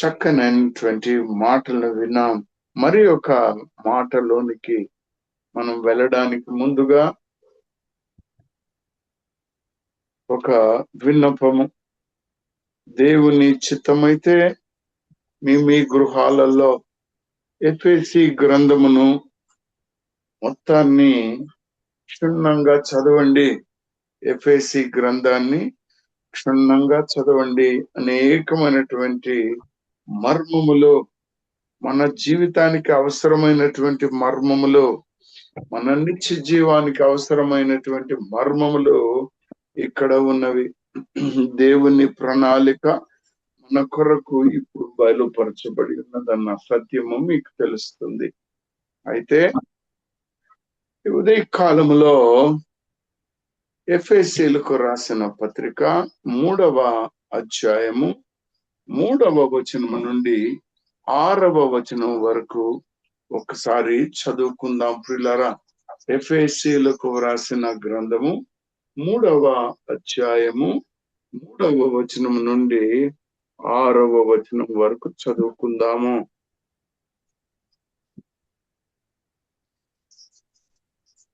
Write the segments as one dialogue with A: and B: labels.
A: చక్కనైనటువంటి మాటలను విన్నాం. మరి ఒక మాటలోనికి మనం వెళ్ళడానికి ముందుగా ఒక విన్నపము. దేవుని చిత్తమైతే మీ గృహాలలో ఎఫెసీ గ్రంథమును మొత్తాన్ని క్షుణ్ణంగా చదవండి. ఎఫెసీ గ్రంథాన్ని క్షుణ్ణంగా చదవండి. అనేకమైనటువంటి మర్మములు, మన జీవితానికి అవసరమైనటువంటి మర్మములు, మన నిత్య జీవానికి అవసరమైనటువంటి మర్మములు ఇక్కడ ఉన్నవి. దేవుని ప్రణాళిక మన కొరకు ఇప్పుడు బయలుపరచబడి ఉన్నదన్న సత్యము మీకు తెలుస్తుంది. అయితే ఉదయ కాలములో ఎఫెసీలకు రాసిన పత్రిక 3వ అధ్యాయము 3వ వచనము నుండి 6వ వచనం వరకు ఒకసారి చదువుకుందాం ప్రియులారా. ఎఫెసీలకు రాసిన గ్రంథము 3వ అధ్యాయము 3వ వచనం నుండి 6వ వచనం వరకు చదువుకుందాము.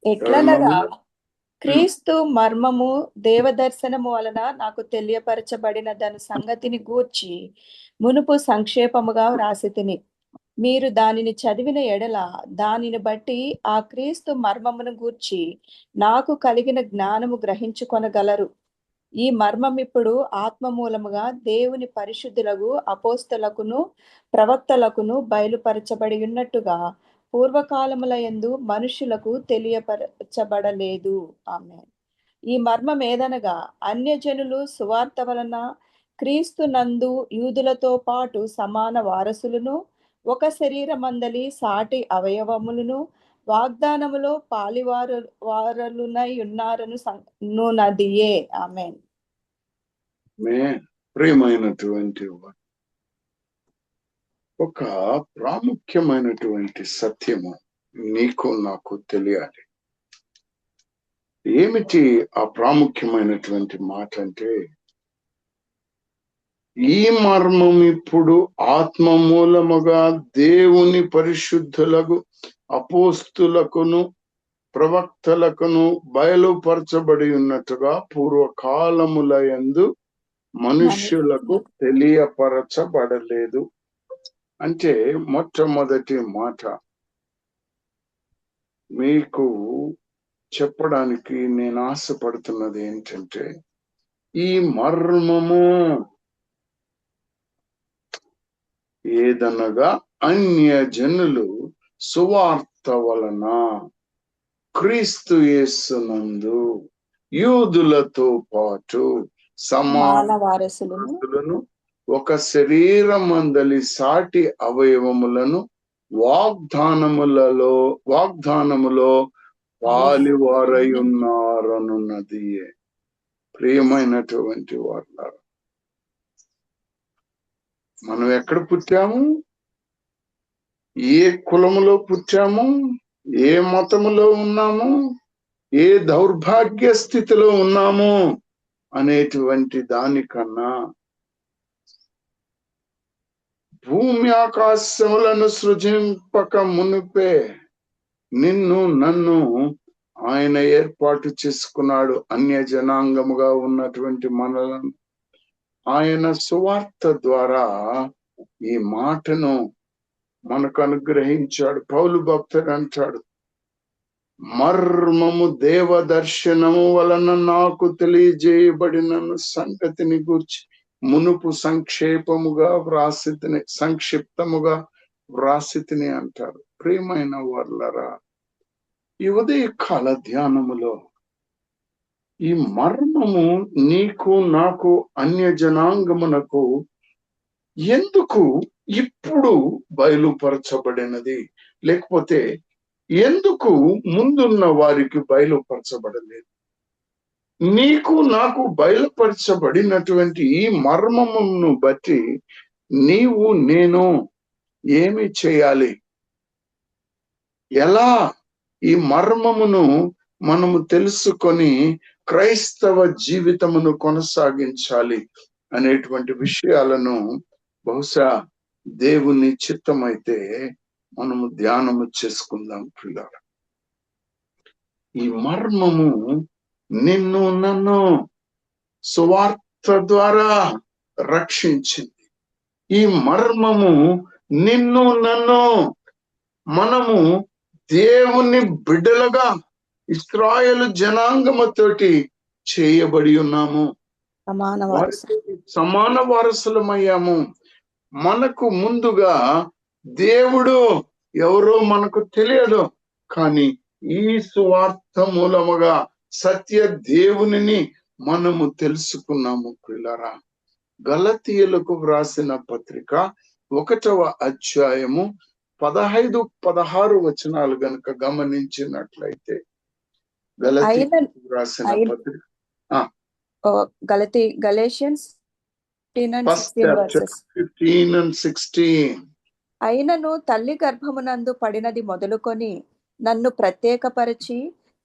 B: ఎట్లనగా క్రీస్తు మర్మము దేవదర్శనము వలన నాకు తెలియపరచబడిన దాని సంగతిని గూర్చి మునుపు సంక్షేపముగా వ్రాసితిని. మీరు దానిని చదివిన ఎడల దానిని బట్టి ఆ క్రీస్తు మర్మమును గూర్చి నాకు కలిగిన జ్ఞానము గ్రహించుకొనగలరు. ఈ మర్మం ఇప్పుడు ఆత్మ మూలముగా దేవుని పరిశుద్ధులకు అపోస్తలకును ప్రవక్తలకును బయలుపరచబడి ఉన్నట్టుగా పూర్వకాలములయందు మనుషులకు తెలియపరచబడలేదు. ఆమేన్. ఈ మర్మం ఏదనగా అన్యజనులు సువార్త వలన క్రీస్తు నందు యూదులతో పాటు సమాన వారసులను, ఒక శరీరమందలి సాటి అవయవములను, వాగ్దానములో పాలివారులై ఉన్నారనున్నదియే. ఆమేన్.
A: ప్రియమైనటువంటి ఒక ప్రాముఖ్యమైనటువంటి సత్యము నీకు నాకు తెలియాలి. ఏమిటి ఆ ప్రాముఖ్యమైనటువంటి మాట అంటే, ఈ మర్మం ఇప్పుడు ఆత్మ మూలముగా దేవుని పరిశుద్ధులకు అపోస్తులకును ప్రవక్తలకును బయలుపరచబడి ఉన్నట్టుగా పూర్వకాలములయందు మనుష్యులకు తెలియపరచబడలేదు. అంటే మొట్టమొదటి మాట మీకు చెప్పడానికి నేను ఆశపడుతున్నది ఏంటంటే, ఈ మర్మము ఏదనగా అన్యజనులు సువార్త వలన క్రీస్తు యేసునందు యూదులతో పాటు సమాన వారసులను, ఒక శరీరమందలి సాటి అవయవములను వాగ్దానములో పాలివారై ఉన్నారనున్నది. ప్రియమైనటువంటి వారు, మనం ఎక్కడ పుట్టాము, ఏ కులములో పుట్టాము, ఏ మతములో ఉన్నాము, ఏ దౌర్భాగ్య స్థితిలో ఉన్నాము అనేటువంటి దానికన్నా భూమి ఆకాశములను సృజింపక మునిపే నిన్ను నన్ను ఆయన ఏర్పాటు చేసుకున్నాడు. అన్య జనాంగముగా ఉన్నటువంటి మనలను ఆయన సువార్త ద్వారా ఈ మాటను మనకు అనుగ్రహించాడు. పౌలు భక్తుడు అంటాడు, మర్మము దేవ దర్శనము వలన నాకు తెలియజేయబడిన సంగతిని గూర్చి మునుపు సంక్షిప్తముగా వ్రాసితిని అంటారు. ప్రియమైన వాళ్ళరా, ఈ ఉదయ కాల ధ్యానములో ఈ మర్మము నీకు నాకు అన్య జనాంగమునకు ఎందుకు ఇప్పుడు బయలుపరచబడినది, లేకపోతే ఎందుకు ముందున్న వారికి బయలుపరచబడలేదు? నీకు నాకు బయలుపరచబడినటువంటి ఈ మర్మమును బట్టి నీవు నేను ఏమి చేయాలి, ఎలా ఈ మర్మమును మనము తెలుసుకొని క్రైస్తవ జీవితమును కొనసాగించాలి అనేటువంటి విషయాలను బహుశా దేవుని చిత్తమైతే మనము ధ్యానము చేసుకుందాం పిల్లలు. ఈ మర్మము నిన్ను నన్ను సువార్త ద్వారా రక్షించింది. ఈ మర్మము నిన్ను నన్ను మనము దేవుని బిడ్డలుగా ఇశ్రాయేలు జనాంగముతోటి చేయబడి ఉన్నాము. సమాన వారసులమయ్యాము. మనకు ముందుగా దేవుడు ఎవరో మనకు తెలియదు, కానీ ఈ సువార్త మూలముగా సత్య దేవునిని మనము తెలుసుకున్నాము పిల్లరా. గలతీయులకు వ్రాసిన పత్రిక 1వ అధ్యాయము 15-16 వచనాలు గనుక గమనించినట్లయితే, గలతీయులకు వ్రాసిన పత్రిక
B: గలేషియన్స్
A: 15:16.
B: అయినను తల్లి గర్భమునందు పడినది మొదలుకొని నన్ను ప్రత్యేకపరిచి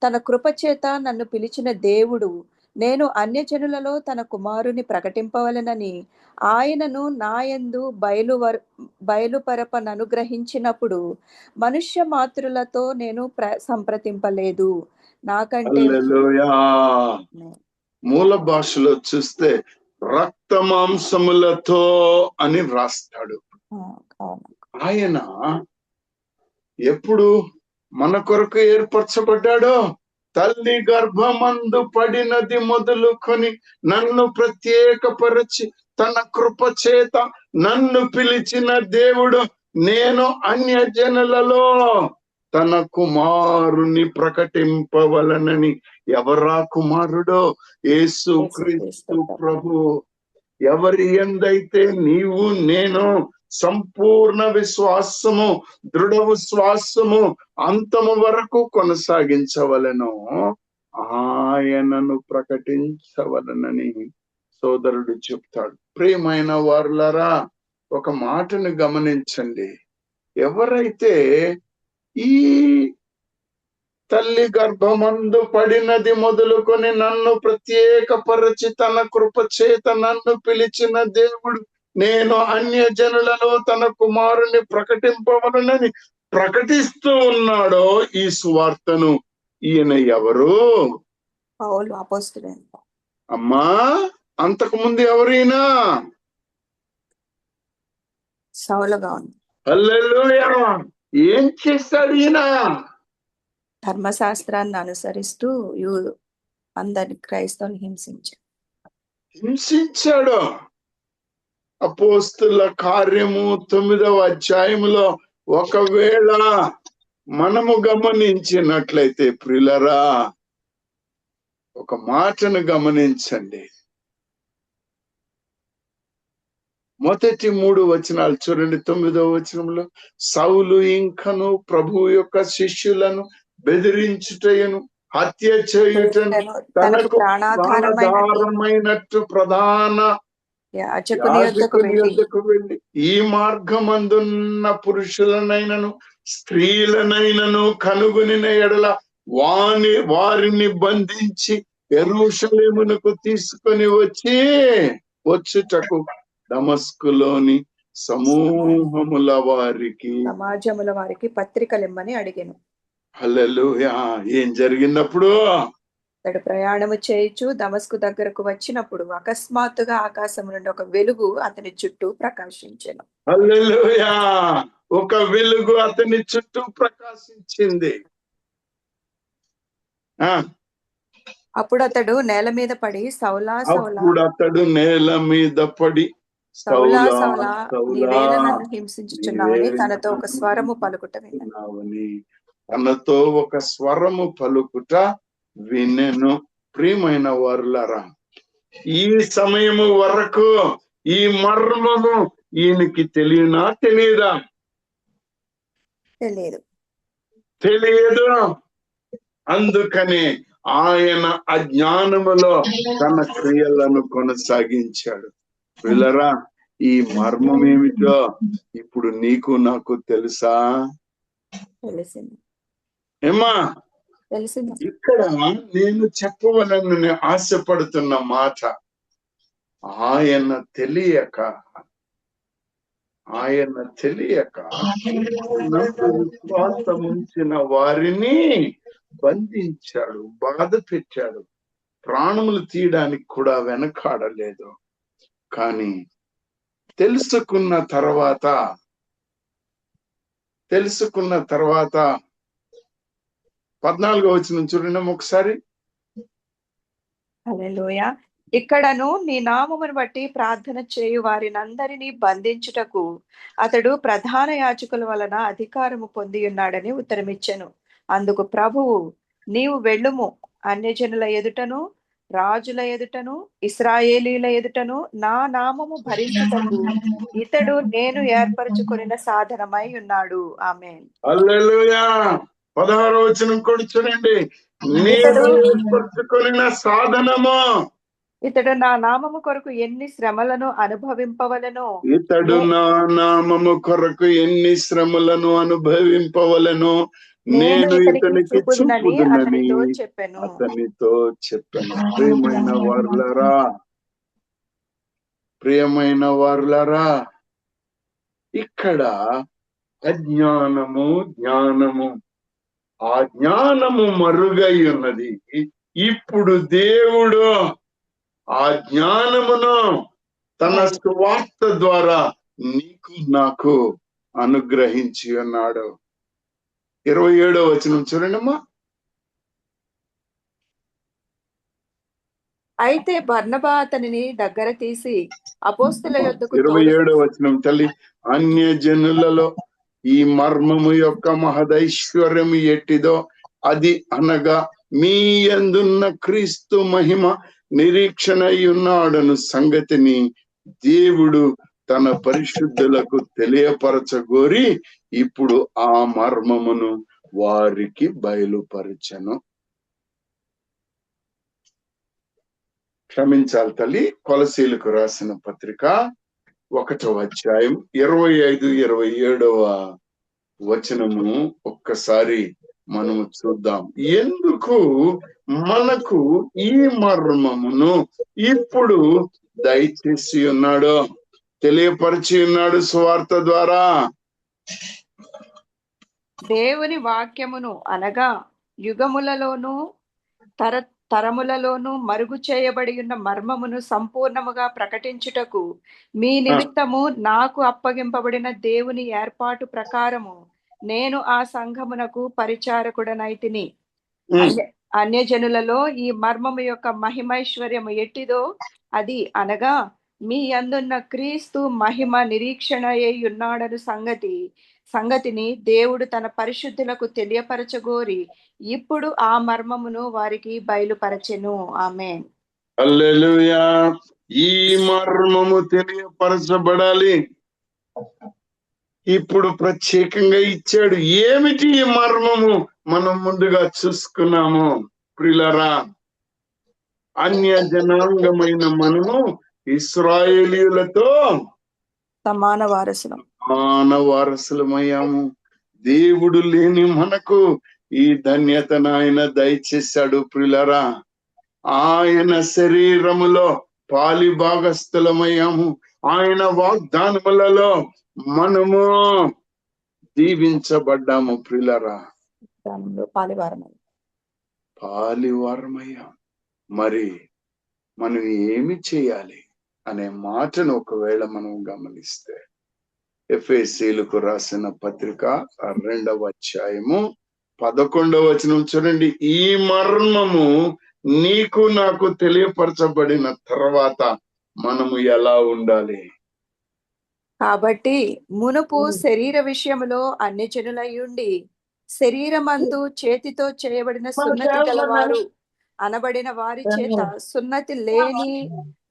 B: తన కృపచేత నన్ను పిలిచిన దేవుడు నేను అన్యజనులలో తన కుమారుని ప్రకటింపవలెనని ఆయనను నాయందు బయలుపరపననుగ్రహించినప్పుడు మనుష్య మాతృలతో నేను సంప్రదింపలేదు. నాకంటే
A: మూల భాషలో చూస్తే రక్త మాంసములతో అని వ్రాస్తాడు. ఆయన ఎప్పుడు మన కొరకు ఏర్పరచబడ్డాడో, తల్లి గర్భమందు పడినది మొదలుకొని నన్ను ప్రత్యేకపరచి తన కృప చేత నన్ను పిలిచిన దేవుడు నేను అన్యజనులలో తన కుమారుని ప్రకటింపవలనని. ఎవరా కుమారుడో? యేసు క్రీస్తు ప్రభు. ఎవరి యందైతే నీవు నేను సంపూర్ణ విశ్వాసము, దృఢ విశ్వాసము అంతము వరకు కొనసాగించవలెను, ఆయనను ప్రకటించవలనని సోదరుడు చెప్తాడు. ప్రియమైన వారులారా, ఒక మాటను గమనించండి. ఎవరైతే ఈ తల్లి గర్భమందు పడినది మొదలుకొని నన్ను ప్రత్యేకపరచి తన కృప చేత నన్ను పిలిచిన దేవుడు నేను అన్యజనులలో తన కుమారుని ప్రకటింపవలనని ప్రకటిస్తూ ఉన్నాడో ఈ సువార్తను, ఈయన ఎవరు?
B: పౌలు అపోస్తలుడు.
A: అమ్మా, అంతకుముందు ఎవరైనా
B: సౌలుగా ఉంది.
A: హల్లెలూయా. ఏం చేస్తాడు ఈయన?
B: ధర్మశాస్త్రాన్ని అనుసరిస్తూ అందరి క్రైస్తవుని
A: హింసించాడు. అపోస్తుల కార్యము 9వ అధ్యాయములో ఒకవేళ మనము గమనించినట్లయితే ప్రియులరా, ఒక మాటను గమనించండి. మొదటి 3 వచనాలు చూడండి. 9వ వచనంలో సౌలు ఇంకను ప్రభు యొక్క శిష్యులను బెదిరించుటయను హత్య చేయుటను తనకు ప్రాణాధారమైనట్టు ప్రధాన యాజకుని యొద్దకు వెళ్ళి ఈ మార్గమందున్న పురుషులనైనను స్త్రీలనైనను కనుగొనిన ఎడల వారిని బంధించి యెరూషలేమునకు తీసుకొని వచ్చుటకు దమస్కులోని సమాజముల వారికి
B: పత్రికలిమ్మని అడిగాను.
A: హల్లెలూయా. ఏం జరిగినప్పుడు?
B: అతడు ప్రయాణము చేయుచు దమస్కు దగ్గరకు వచ్చినప్పుడు అకస్మాత్తుగా ఆకాశం నుండి ఒక వెలుగు అతని చుట్టూ ప్రకాశించెను.
A: హల్లెలూయా. ఒక వెలుగు అతని చుట్టూ ప్రకాశించింది.
B: అప్పుడు అతడు నేల మీద పడి సౌలా సౌలా నీవేళ నన్ను హింసించుచున్నావని తనతో ఒక స్వరము పలుకుట
A: వినెను. ప్రియమైన వారులారా, ఈ సమయము వరకు ఈ మర్మము ఈయనకి తెలియనా? తెలియదు. అందుకని ఆయన అజ్ఞానములో తన క్రియలను కొనసాగించాడు. పిల్లరా, ఈ మర్మం ఏమిటో ఇప్పుడు నీకు నాకు తెలుసా? ఏమా? ఇక్కడ నేను చెప్పవలని ఆశపడుతున్న మాట, ఆయన తెలియక ఆయన తెలియక నందు విశ్వాసముంచిన వారిని బంధించాడు, బాధ పెట్టాడు, ప్రాణములు తీయడానికి కూడా వెనకాడలేదు. కానీ తెలుసుకున్న తర్వాత 14వ వచనం చూడండి ఒకసారి.
B: హల్లెలూయా. ఇక్కడను నీ నామమును బట్టి ప్రార్థన చేయు వారినందరినీ బంధించుటకు అతడు ప్రధాన యాజకుల వలన అధికారము పొంది ఉన్నాడని ఉత్తరమిచ్చెను. అందుకు ప్రభువు, నీవు వెళ్ళుము, అన్యజనుల ఎదుటను రాజుల ఎదుటను ఇశ్రాయేలీల ఎదుటను నా నామము భరించుటకు ఇతడు నేను ఏర్పరచుకొనిన సాధనమై ఉన్నాడు. ఆమేన్.
A: హల్లెలూయా. 16వ వచనం కూడా చూడండి. నేను ఏర్పరచుకొనిన సాధనము,
B: ఇతడు నా నామము కొరకు ఎన్ని శ్రమలను అనుభవింపవలెనో,
A: ఇతడు నా నామము కొరకు ఎన్ని శ్రమలను అనుభవింపవలెనో నేను ఇతనికి చూపుదునని అతనితో చెప్పాను. ప్రియమైన వారులారా, ఇక్కడ అజ్ఞానము జ్ఞానము, ఆ జ్ఞానము మరుగై ఉన్నది. ఇప్పుడు దేవుడు ఆ జ్ఞానమును తన సువార్త ద్వారా నీకు నాకు అనుగ్రహించి ఉన్నాడు. 27వ వచనం చూడండమ్మా.
B: అయితే బర్నబా అతనిని దగ్గర తీసి అపోస్తల యొద్దకు
A: 27వ వచనం తల్లి. అన్య జనులలో ఈ మర్మము యొక్క మహదైశ్వర్యము ఎట్టిదో అది అనగా మీ యందున్న క్రీస్తు మహిమ నిరీక్షణ ఉన్నాడను సంగతిని దేవుడు తన పరిశుద్ధులకు తెలియపరచగోరి ఇప్పుడు ఆ మర్మమును వారికి బయలుపరచను. క్షమించాలి తల్లి. కొలసీలకు రాసిన పత్రిక 1వ అధ్యాయం 25-27వ వచనము ఒక్కసారి మనము చూద్దాం. ఎందుకు మనకు ఈ మర్మమును ఇప్పుడు దయచేసి ఉన్నాడో, తెలియపరిచి ఉన్నాడు సువార్త ద్వారా.
B: దేవుని వాక్యమును అనగా యుగములలోను తరములలోను మరుగు చేయబడి ఉన్న మర్మమును సంపూర్ణముగా ప్రకటించుటకు మీ నిమిత్తము నాకు అప్పగింపబడిన దేవుని ఏర్పాటు ప్రకారము నేను ఆ సంఘమునకు పరిచారకుడనైతిని. అన్యజనులలో ఈ మర్మము యొక్క మహిమైశ్వర్యము ఎట్టిదో అది అనగా మీ యందున్న క్రీస్తు మహిమ నిరీక్షణ అయి ఉన్నాడను సంగతిని దేవుడు తన పరిశుద్ధులకు తెలియపరచగోరి ఇప్పుడు ఆ మర్మమును వారికి బయలుపరచెను. ఆమేన్.
A: హల్లెలూయా. ఈ మర్మము తెలియపరచబడాలి. ఇప్పుడు ప్రత్యేకంగా ఇచ్చాడు. ఏమిటి ఈ మర్మము? మనం ముందుగా చూసుకున్నాము ప్రియులారా. అన్య జనాంగమైన మనము ఇశ్రాయేలీయులతో
B: సమాన
A: వారసులమయ్యాము. దేవుడు లేని మనకు ఈ ధన్యతను ఆయన దయచేశాడు ప్రియులారా. ఆయన శరీరములో పాలి భాగస్థులమయ్యాము. ఆయన వాగ్దానములలో మనము దీవించబడ్డాము ప్రియులారా, పాలివారమయ్యాం. మరి మనం ఏమి చేయాలి అనే మాటను ఒకవేళ మనం గమనిస్తే, ఎఫెసీయులకు రాసిన పత్రిక 2వ అధ్యాయము 11వ వచనం చూడండి. ఈ మర్మము నీకు నాకు తెలియపరచబడిన తర్వాత మనము ఎలా ఉండాలి?
B: కాబట్టి మునుపు శరీర విషయములో అన్యజనులయ్యుండి శరీరమందు చేతితో చేయబడిన సున్నతి గలవారు అనబడిన వారి చేత సున్నతి లేని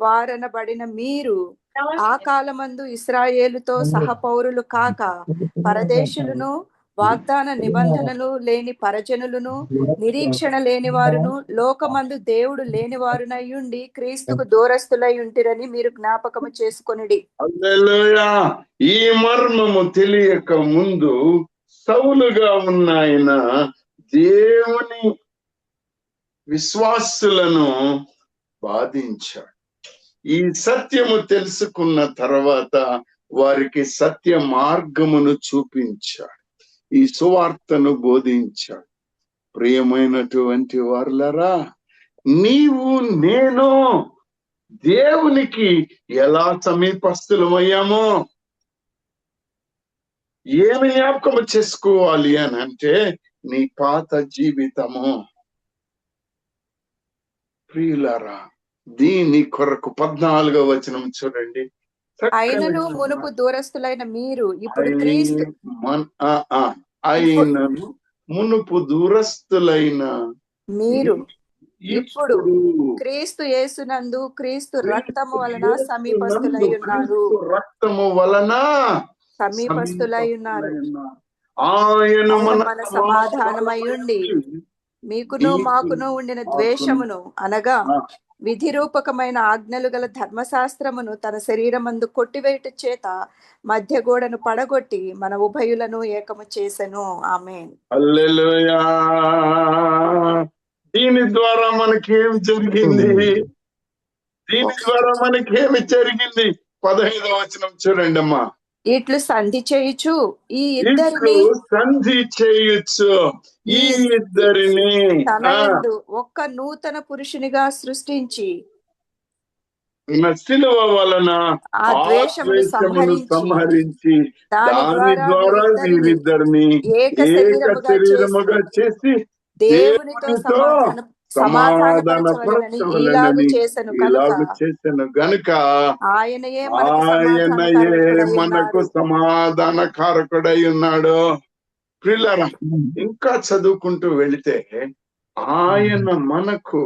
B: వారనబడిన మీరు ఆ కాలమందు ఇశ్రాయేలుతో సహపౌరులు కాక పరదేశులను, వాగ్దాన నిబంధనలు లేని పరజనులను, నిరీక్షణ లేని వారును, లోకమందు దేవుడు లేని వారునయ్యుండి క్రీస్తుకు దూరస్తులై ఉంటిరని మీరు జ్ఞాపకము చేసుకొనిడి.
A: హల్లెలూయా. ఈ మర్మము తెలియక ముందు సౌలుగా ఉన్న ఆయన దేవుని విశ్వాసులను బాధించాడు. ఈ సత్యము తెలుసుకున్న తర్వాత వారికి సత్య మార్గమును చూపించాడు, ఈ సువార్తను బోధించాడు. ప్రియమైనటువంటి వారులరా, నీవు నేను దేవునికి ఎలా సమీపస్తులమయ్యామో ఏమి జ్ఞాపకం చేసుకోవాలి అని అంటే నీ పాత జీవితము. ప్రియులారా, దీని కొరకు 14వ వచనం చూడండి.
B: ఆయనను మునుపు దూరస్తులైన మీరు ఇప్పుడు క్రీస్తు
A: ఆయనను మునుపు దూరస్తులైన
B: మీరు ఇప్పుడు క్రీస్తు యేసునందు క్రీస్తు రక్తము వలన సమీపస్తులై ఉన్నారు.
A: రక్తము వలన
B: సమీపస్తులై ఉన్నారు.
A: ఆయన
B: మన సమాధానమై ఉండి మీకును మాకును ఉండిన ద్వేషమును అనగా విధి రూపకమైన ఆజ్ఞలు గల ధర్మశాస్త్రమును తన శరీరమందు కొట్టివేయుట చేత మధ్య గోడను పడగొట్టి మన ఉభయులను ఏకము చేసెను. ఆమేన్.
A: హల్లెలూయా. దీని ద్వారా మనకేం జరిగింది? దీని ద్వారా మనకేమి జరిగింది? 15వ వచనం చూడండి అమ్మా.
B: ఇట్లు సంధి చేయుచు ఈ ఇద్దరిని
A: సంధి చేయొచ్చు, ఈ ఇద్దరిని
B: తన యందు ఒక్క నూతన పురుషునిగా సృష్టించి
A: శిలువ వలన
B: ఆ ద్వేషమును
A: సంహరించి దాని ద్వారా వీరిద్దరిని ఏక శరీరముగా చేసి దేవునితో
B: సమాధానపరచవలెనని
A: ఇలాగు చేసెను గనుక ఆయనయే మనకు సమాధాన కారకుడై ఉన్నాడు. ప్రియులారా, ఇంకా చదువుకుంటూ వెళితే ఆయన మనకు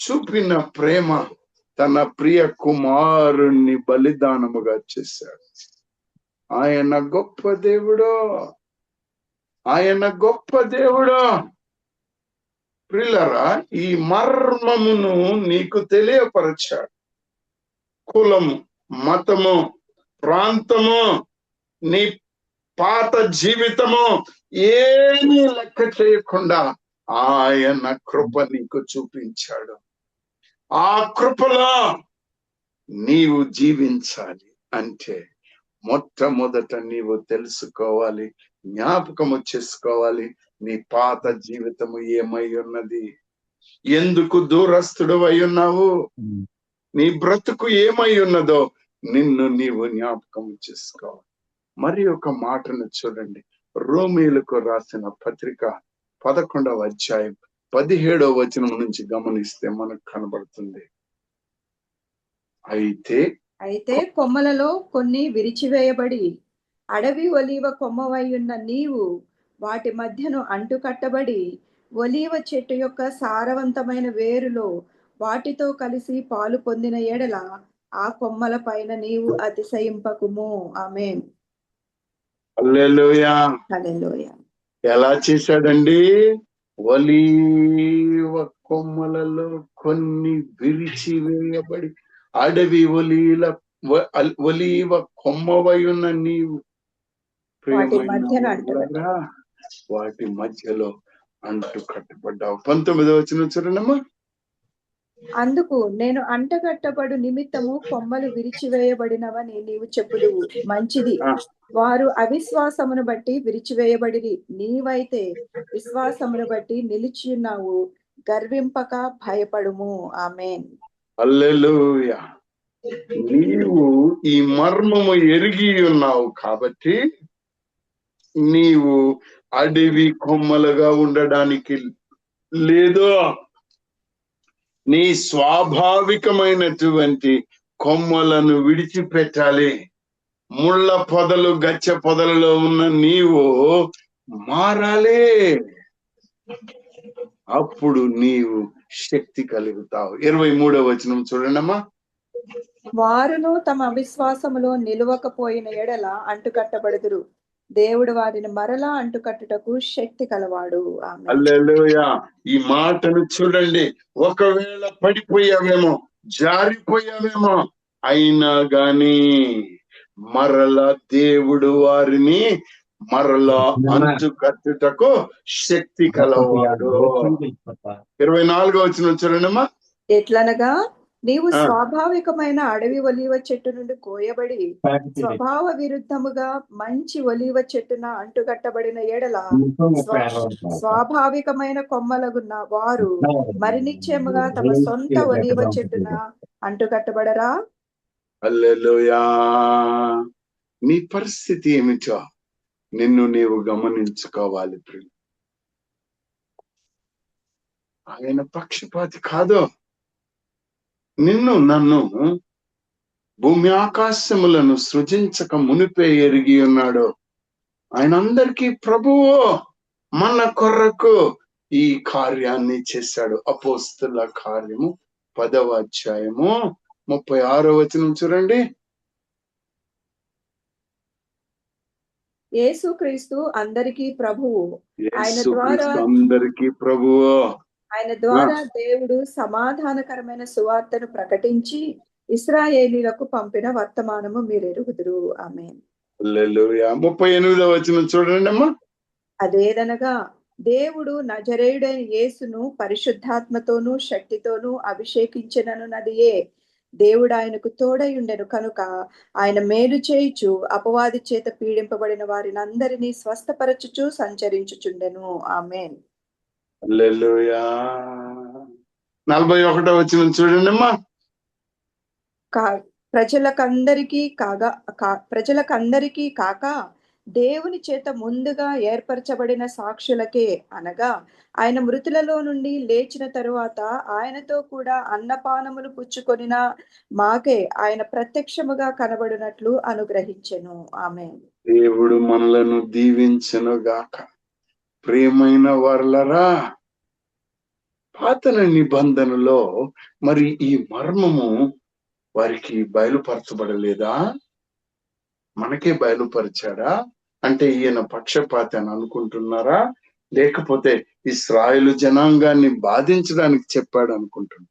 A: చూపిన ప్రేమ, తన ప్రియ కుమారుణ్ణి బలిదానముగా చేశాడు. ఆయన గొప్ప దేవుడు, ఆయన గొప్ప దేవుడు. ప్రియులారా, ఈ మర్మమును నీకు తెలియపరచాడు. కులము, మతము, ప్రాంతము, నీ పాత జీవితము ఏమీ లెక్క చేయకుండా ఆయన కృప నీకు చూపించాడు. ఆ కృపలో నీవు జీవించాలి అంటే మొట్టమొదట నీవు తెలుసుకోవాలి, జ్ఞాపకము చేసుకోవాలి, నీ పాత జీవితము ఏమై ఉన్నది, ఎందుకు దూరస్తుడు అయి ఉన్నావు, నీ బ్రతుకు ఏమై ఉన్నదో నిన్ను నీవు జ్ఞాపకము చేసుకోవాలి. మరి ఒక మాటను చూడండి, రోమీయులకు రాసిన పత్రిక 11వ అధ్యాయం 17వ వచనం నుంచి గమనిస్తే మనకు కనబడుతుంది.
B: అయితే కొమ్మలలో కొన్ని విరిచివేయబడి అడవి ఒలీవ కొమ్మవై ఉన్న నీవు వాటి మధ్యను అంటుకట్టబడి ఒలీవ చెట్టు యొక్క సారవంతమైన వేరులో వాటితో కలిసి పాలు పొందిన ఎడల ఆ కొమ్మల పైన నీవు అతిశయింపకుము. ఆమేన్.
A: హల్లెలూయా.
B: హల్లెలూయా.
A: ఎలా చేశాడండి? ఒలీవ కొమ్మలలో కొన్ని విరిచివేయబడి అడవి ఒలీవ కొమ్మవై ఉన్న నీవు వాటి మధ్యలో అంటు కట్టబడ్డావు. 19వ వచనం చూడండమ్మా.
B: అందుకు నేను అంటగట్టబడు నిమిత్తము కొమ్మలు విరిచివేయబడినవని నీవు చెప్పుదువు, మంచిది. వారు అవిశ్వాసమును బట్టి విరిచివేయబడిరి, నీవైతే విశ్వాసమును బట్టి నిలిచియున్నావు, గర్వింపక భయపడుము. ఆమేన్.
A: హల్లెలూయా. నీవు ఈ మర్మము ఎరిగి ఉన్నావు కాబట్టి నీవు అడవి కొమ్మలుగా ఉండడానికి లేదు. నీ స్వాభావికమైనటువంటి కొమ్మలను విడిచిపెట్టాలి. ముళ్ళ పొదలు, గచ్చ పొదలలో ఉన్న నీవు మారాలి. అప్పుడు నీవు శక్తి కలుగుతావు. 23వ వచనం చూడండమ్మా.
B: వారును తమ అవిశ్వాసములో నిలువకపోయిన ఎడల అంటుకట్టబడుదురు, దేవుడు వారిని మరలా అంటుకట్టుటకు శక్తి కలవాడు.
A: హల్లెలూయా. ఈ మాటను చూడండి. ఒకవేళ పడిపోయావేమో, జారిపోయావేమో, అయినా గాని మరలా దేవుడు వారిని మరలా అంటుకట్టుటకు శక్తి కలవాడు. 24వ వచనం చూడండమ్మా.
B: ఎట్లనగా నీవు
A: ఆ,
B: స్వాభావికమైన అడవి ఒలీవ చెట్టు నుండి కోయబడి స్వభావ విరుద్ధముగా మంచి ఒలీవ చెట్టున అంటుకట్టబడిన ఎడల స్వాభావికమైన కొమ్మలగున్న వారు మరి నిశ్చయముగా తమ సొంత ఒలీవ చెట్టున అంటుకట్టబడరా?
A: హల్లెలూయా. నీ పరిస్థితి ఏమిటో నిన్ను నీవు గమనించుకోవాలి ప్రియులు. ఆయన పక్షపాతి కాదు. నిన్ను నన్ను భూమి ఆకాశములను సృజించక మునిపే ఎరిగి ఉన్నాడు. ఆయన అందరికీ ప్రభువు. మన కొరకు ఈ కార్యాన్ని చేశాడు. అపోస్తల కార్యము 10వ అధ్యాయము 36వ వచనం చూడండి.
B: యేసుక్రీస్తు అందరికీ ప్రభువు.
A: అందరికీ ప్రభువు.
B: ఆయన ద్వారా దేవుడు సమాధానకరమైన సువార్తను ప్రకటించి ఇశ్రాయేలీలకు పంపిన వర్తమానము మీరు ఎరుగుదురు. ఆమేన్.
A: హల్లెలూయా. 38వ వచనం చూడండి అమ్మా.
B: అదేదనగా దేవుడు నజరేయుడైన యేసును పరిశుద్ధాత్మతోనూ శక్తితోనూ అభిషేకించిననున్నదియే. దేవుడు ఆయనకు తోడై ఉండెను కనుక ఆయన మేలు చేయుచు అపవాది చేత పీడింపబడిన వారిని అందరినీ స్వస్థపరచుచు సంచరించుచుండెను. ఆమేన్.
A: హల్లెలూయా. 41వ వచనం చూడండి అమ్మా.
B: ప్రజలకందరికీ కాక దేవుని చేత ముందుగా ఏర్పరచబడిన సాక్షులకే, అనగా ఆయన మృతులలో నుండి లేచిన తరువాత ఆయనతో కూడా అన్నపానములు పుచ్చుకొనిన మాకే ఆయన ప్రత్యక్షముగా కనబడినట్లు అనుగ్రహించెను. ఆమేన్.
A: దేవుడు మనలను దీవించెను గాక. ప్రియమైన వారలరా, పాత నిబంధనలో మరి ఈ మర్మము వారికి బయలుపరచబడలేదా? మనకే బయలుపరిచాడా? అంటే ఈయన పక్షపాతి అని అనుకుంటున్నారా? లేకపోతే ఇశ్రాయేలు జనాంగాన్ని బాధించడానికి చెప్పాడు అనుకుంటున్నా?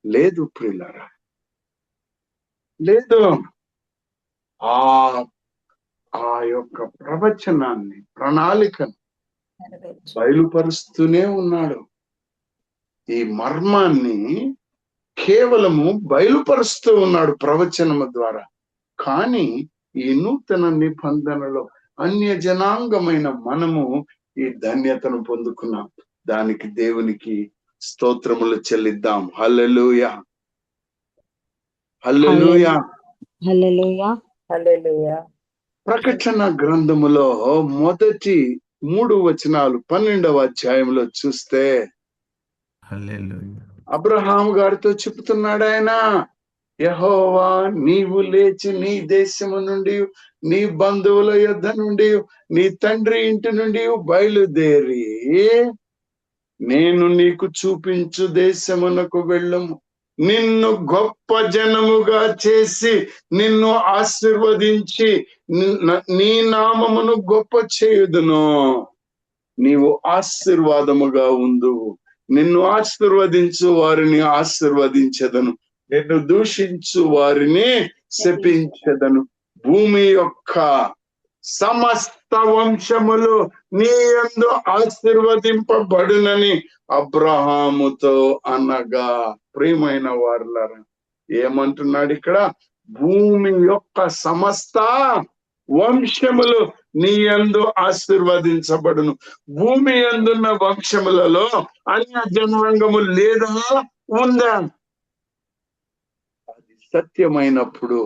A: లేదు ప్రియులారా, లేదు. ఆ యొక్క ప్రవచనాన్ని, ప్రణాళికను బయలుపరుస్తూనే ఉన్నాడు. ఈ మర్మాన్ని కేవలము బయలుపరుస్తూ ఉన్నాడు ప్రవచనము ద్వారా. కానీ ఈ నూతన నిబంధనలో అన్య జనాంగమైన మనము ఈ ధన్యతను పొందుకున్నాం. దానికి దేవునికి స్తోత్రములు చెల్లిద్దాం. హల్లెలూయా, హల్లెలూయా,
C: హల్లెలూయా.
B: హల్లెలూయా.
A: ప్రకటన గ్రంథములో మొదటి 3 వచనాలు 12వ అధ్యాయంలో చూస్తే అబ్రహాం గారితో చెప్తున్నాడు ఆయన, యెహోవా నీవు లేచి నీ దేశము నుండి, నీ బంధువుల యొద్ద నుండి, నీ తండ్రి ఇంటి నుండి బయలుదేరి నేను నీకు చూపించు దేశమునకు వెళ్ళము. నిన్ను గొప్ప జనముగా చేసి నిన్ను ఆశీర్వదించి నీ నామమును గొప్ప చేయుదును. నీవు ఆశీర్వాదముగా ఉందువు. నిన్ను ఆశీర్వదించు వారిని ఆశీర్వదించెదను, నిన్ను దూషించు వారిని శపించెదను. భూమి యొక్క సమస్త వంశములు నీ యందు ఆశీర్వదింపబడునని అబ్రహాముతో అనగా. ప్రియమైన వారులారా, ఏమంటున్నాడు ఇక్కడ? భూమి యొక్క సమస్త వంశములు నీ యందు ఆశీర్వదించబడును. భూమి యందున్న వంశములలో అన్య జనాంగము లేదా, ఉందా? అది సత్యమైనప్పుడు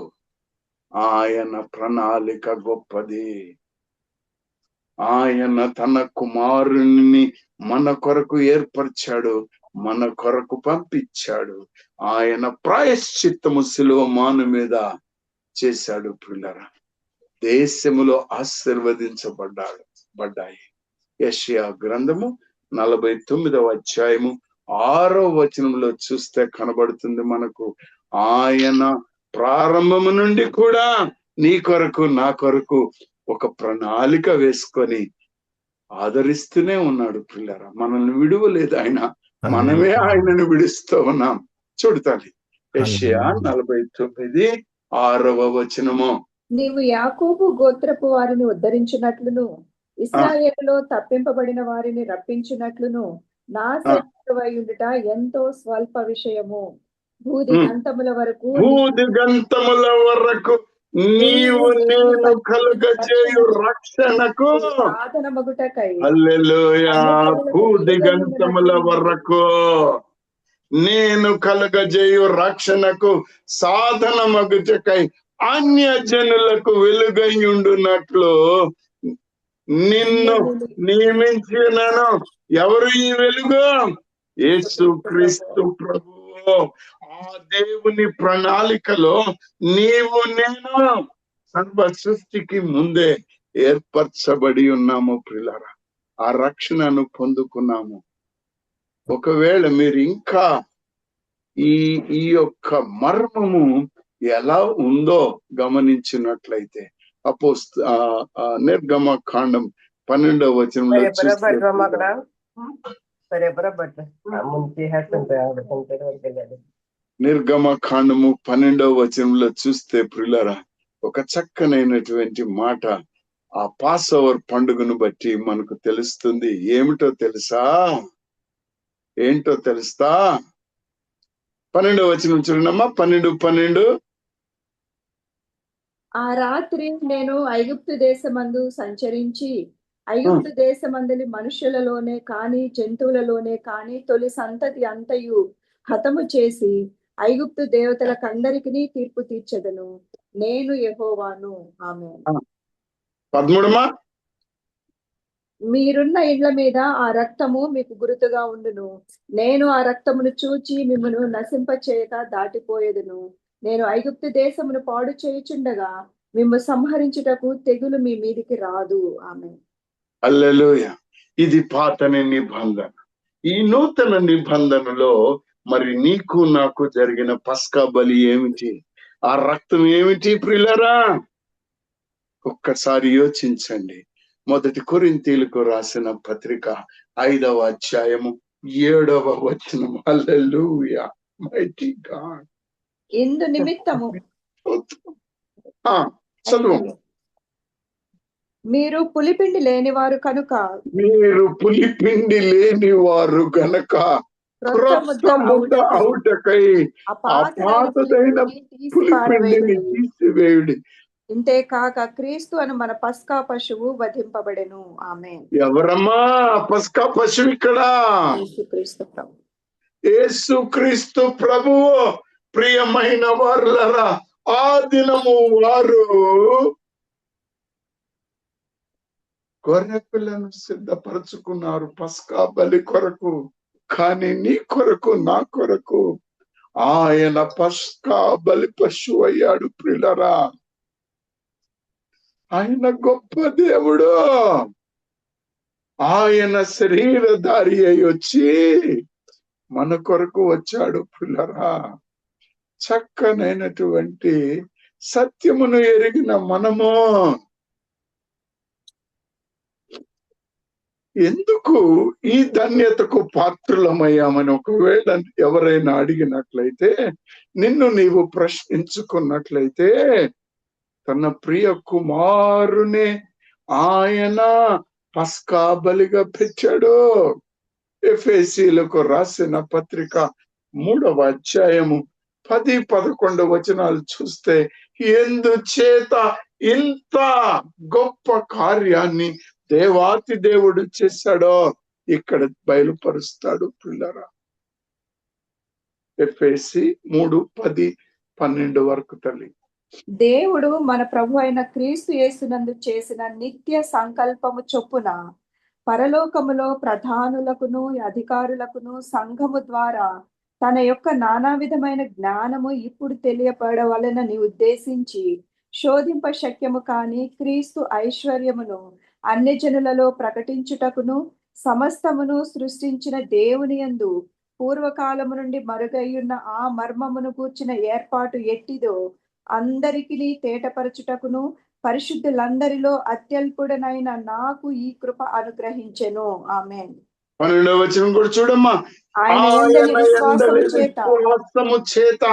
A: ఆయన ప్రణాళిక గొప్పది. ఆయన తన కుమారుని మన కొరకు ఏర్పరిచాడు, మన కొరకు పంపించాడు. ఆయన ప్రాయశ్చిత్తము శిలువ మాను మీద చేశాడు. పిల్లరా, దేశములో ఆశీర్వదించబడ్డాయి. యెషయా గ్రంథము 49వ అధ్యాయము 6వ వచనంలో చూస్తే కనబడుతుంది మనకు, ఆయన ప్రారంభము నుండి కూడా నీ కొరకు నా కొరకు ఒక ప్రణాళిక వేసుకొని ఆదరిస్తూనే ఉన్నాడు. పిల్లరా, మనల్ని విడువలేదు ఆయన, మనమే ఆయనను విడుస్తూ ఉన్నాం. చూడతాను యెషయా 49:6వ వచనము.
B: నీవు యాకోబు గోత్రపు వారిని ఉద్ధరించినట్లును, ఇశ్రాయేలులో తప్పింపబడిన వారిని రప్పించినట్లును నా సేవకుడవై ఉండుట ఎంతో స్వల్ప విషయము. భూదిగంతముల వరకు
A: భూదిగంతముల వరకు నీవు నేను కలుగజేయు రక్షణకు
B: సాధనమగుటకై
A: హల్లెలూయా. భూదిగంతముల వరకు నేను కలుగజేయు రక్షణకు సాధనమగుటకై అన్యజనులకు వెలుగైయుండునట్లు నిన్ను నియమించినను. ఎవరు ఈ వెలుగు? యేసుక్రీస్తు ప్రభువు. ఆ దేవుని ప్రణాళికలో నీవు నేను సర్వ సృష్టికి ముందే ఏర్పరచబడి ఉన్నాము ప్రియులారా. ఆ రక్షణను పొందుకున్నాము. ఒకవేళ మీరు ఇంకా ఈ యొక్క మర్మము ఎలా ఉందో గమనించినట్లయితే నిర్గమ కాండం 12వ వచనంలో నిర్గమ కాండము 12వ వచనంలో చూస్తే ప్రియులారా ఒక చక్కనైనటువంటి మాట ఆ పాస్ ఓవర్ పండుగను బట్టి మనకు తెలుస్తుంది. ఏమిటో తెలుసా? ఏంటో తెలుస్తా? 12వ వచనం చూడమ్మా. 12
B: ఆ రాత్రి నేను ఐగుప్తు దేశమందు సంచరించి ఐగుప్తు దేశమందలి మనుషులలోనే కాని జంతువులలోనే కాని తొలి సంతతి అంతయు హతము చేసి ఐగుప్తు దేవతలకందరికీ తీర్పు తీర్చెదను. నేను యెహోవాను. ఆమేన్.
A: 13
B: మీరున్న ఇండ్ల మీద ఆ రక్తము మీకు గుర్తుగా ఉండును. నేను ఆ రక్తమును చూచి మిమ్మను నశింపచేయక దాటిపోయేదును. నేను ఐగుప్తు దేశమును పాడు చేయుచుండగా మిమ్ము సంహరించుటకు తెగులు మీ మీదికి రాదు. ఆమేన్.
A: హల్లెలూయా. ఇది పాత నిబంధన. ఈ నూతన నిబంధనలో మరి నీకు నాకు జరిగిన పస్కా బలి ఏమిటి? ఆ రక్తం ఏమిటి ప్రియులారా? ఒక్కసారి యోచించండి. 1 కొరింథీయులకు రాసిన పత్రిక 5వ అధ్యాయము 7వ వచనం. హల్లెలూయా. Mighty God.
B: ఇందు నిమిత్తము
A: చదువు.
B: మీరు పులిపిండి లేనివారు కనుక
A: క్రొత్త ముద్ద అవుటకై ఆ పాతదైన పులిపిండిని తీసివేయుడి.
B: ఇంతే కాక క్రీస్తు అను మన పస్కా పశువు వధింపబడెను. ఆమేన్.
A: ఎవరమ్మా పస్కా పశువు ఇక్కడ?
B: యేసుక్రీస్తు ప్రభు.
A: యేసుక్రీస్తు ప్రభువు. ప్రియమైన వారులరా, ఆ దినము వారు గొర్రె పిల్లను సిద్ధపరచుకున్నారు పస్కా బలి కొరకు. కానీ నీ కొరకు నా కొరకు ఆయన పస్కా బలి పశువు అయ్యాడు ప్రియులరా. ఆయన గొప్ప దేవుడు. ఆయన శరీరధారి అయి వచ్చి మన కొరకు వచ్చాడు ప్రియులరా. చక్కనైనటువంటి సత్యమును ఎరిగిన మనము ఎందుకు ఈ ధన్యతకు పాత్రులమయ్యామని ఒకవేళ ఎవరైనా అడిగినట్లయితే, నిన్ను నీవు ప్రశ్నించుకున్నట్లయితే, తన ప్రియ కుమారుని ఆయన పస్కా బలిగా పెట్టాడు. ఎఫెసీయులకు రాసిన పత్రిక 3వ అధ్యాయము 10-11 వచనాలు చూస్తే ఎందుచేత ఇంత గొప్ప కార్యాన్ని దేవాతి దేవుడు చేశాడో ఇక్కడ బయలుపరుస్తాడు పిల్లరా. ఎఫెసీ 3:10-12 వరకు తల్లి.
B: దేవుడు మన ప్రభు అయిన క్రీస్తు యేసునందు చేసిన నిత్య సంకల్పము చొప్పున పరలోకములో ప్రధానులకును అధికారులకును సంఘము ద్వారా తన యొక్క నానా విధమైన జ్ఞానము ఇప్పుడు తెలియపడవలనని ఉద్దేశించి శోధింప శక్యము కాని క్రీస్తు ఐశ్వర్యమును అన్యజనులలో ప్రకటించుటకును సమస్తమును సృష్టించిన దేవుని యందు పూర్వకాలము నుండి మరుగయ్యున్న ఆ మర్మమును కూర్చిన ఏర్పాటు ఎట్టిదో అందరికీ తేటపరచుటకును పరిశుద్ధులందరిలో అత్యల్పుడనైన నాకు ఈ కృప అనుగ్రహించెను. ఆమేన్.
A: 12వ వచనం కూడా చూడమ్మా.
B: ఆయన యందలి
A: విశ్వాసము చేత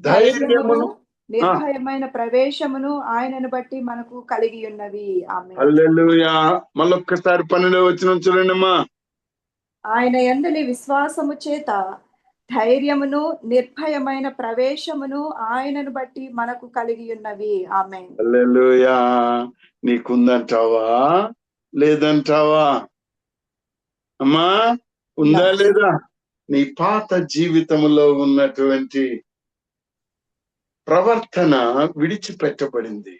A: ధైర్యమును
B: నిర్భయమైన ప్రవేశమును ఆయనను బట్టి మనకు కలిగి ఉన్నవి. ఆమేన్.
A: హల్లెలూయా. మళ్ళొక్కసారి 12వ వచనం చూడండమ్మా.
B: ఆయన యందలి విశ్వాసము చేత ధైర్యమును నిర్భయమైన ప్రవేశమును ఆయనను బట్టి మనకు కలిగి ఉన్నవి. ఆమేన్.
A: హల్లెలూయా. నీకుందంటావా లేదంటావా అమ్మా? ఉందా లేదా? నీ పాత జీవితంలో ఉన్నటువంటి ప్రవర్తన విడిచిపెట్టబడింది.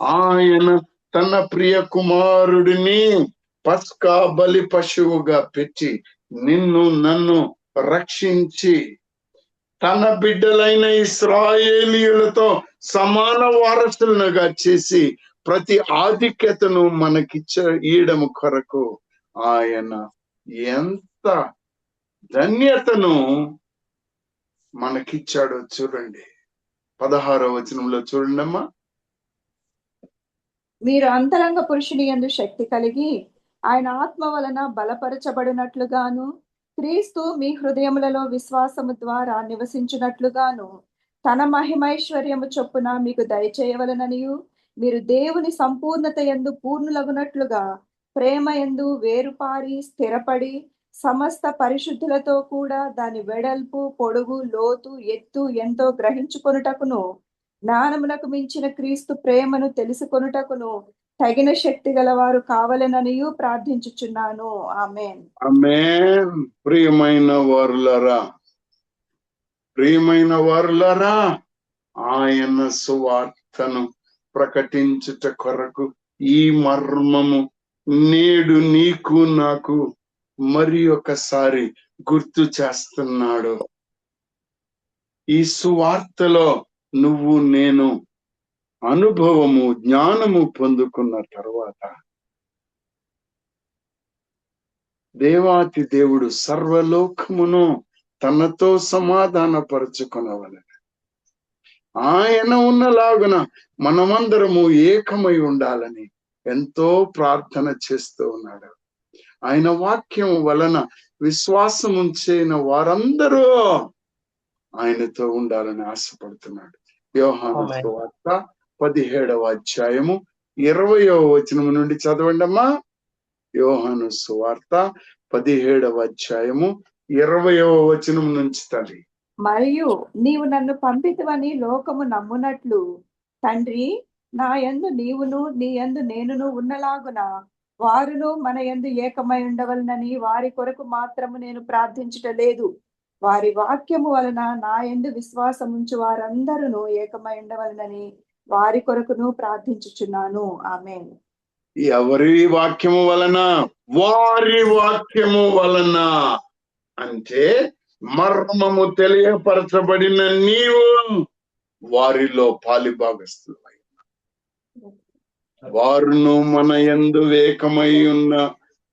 A: ఆయన తన ప్రియ కుమారుడిని పస్కా బలి పశువుగా పెట్టి నిన్ను నన్ను రక్షించి తన బిడ్డలైన ఇశ్రాయేలీయులతో సమాన వారసులుగా చేసి ప్రతి ఆధిక్యతను ఇయ్యడం కొరకు ఆయన ఎంత ధన్యతను మనకిచ్చాడో చూడండి. 16వ వచనంలో చూడండి అమ్మా.
B: మీరు అంతరంగ పురుషుని యందు శక్తి కలిగి ఆయన ఆత్మ వలన బలపరచబడినట్లుగాను క్రీస్తు మీ హృదయములలో విశ్వాసము ద్వారా నివసించినట్లుగాను తన మహిమైశ్వర్యము చొప్పున మీకు దయచేయవలననియు మీరు దేవుని సంపూర్ణత యందు పూర్ణులగునట్లుగా ప్రేమ యందు వేరుపారి స్థిరపడి సమస్త పరిశుద్ధులతో కూడా దాని వెడల్పు పొడుగు లోతు ఎత్తు ఎంతో గ్రహించుకొనుటకును జ్ఞానమునకు మించిన క్రీస్తు ప్రేమను తెలుసుకొనుటకును తగిన శక్తి గలవారు కావాలననియు ప్రార్థించుచున్నాను. ఆమేన్.
A: ఆమేన్. ప్రియమైన వారులారా, ఆయన సువార్తను ప్రకటించుట కొరకు ఈ మర్మము నేడు నీకు నాకు మరి ఒకసారి గుర్తు చేస్తున్నాడు. ఈ సువార్తలో నువ్వు నేను అనుభవము జ్ఞానము పొందుకున్న తర్వాత దేవాతి దేవుడు సర్వలోకమును తనతో సమాధానపరుచుకునవలెను. ఆయన ఉన్నలాగున మనమందరము ఏకమై ఉండాలని ఎంతో ప్రార్థన చేస్తూ ఉన్నాడు. ఆయన వాక్యం వలన విశ్వాసం ఉంచిన వారందరూ ఆయనతో ఉండాలని ఆశపడుతున్నాడు. యోహాను సువార్త 17వ అధ్యాయము 20వ వచనం నుండి చదవండి అమ్మా. యోహాను సువార్త 17వ అధ్యాయము 20వ వచనం నుంచి తల్లి.
B: మరియు నీవు నన్ను పంపితివని లోకము నమ్మునట్లు తండ్రి నా యందు నీవును నీ యందు నేనును ఉన్నలాగున వారును మన యందు ఏకమై ఉండవలనని వారి కొరకు మాత్రము నేను ప్రార్థించుట లేదు. వారి వాక్యము వలన నా యందు విశ్వాసముంచు వారందరూ ఏకమై ఉండవలనని వారి కొరకును ప్రార్థించుచున్నాను. ఆమేన్.
A: ఎవరి వాక్యము వలన? వారి వాక్యము వలన. అంటే మర్మము తెలియపరచబడిన నీవు వారిలో పాలిభాగస్తులై వారును మన యందు ఏకమై ఉన్న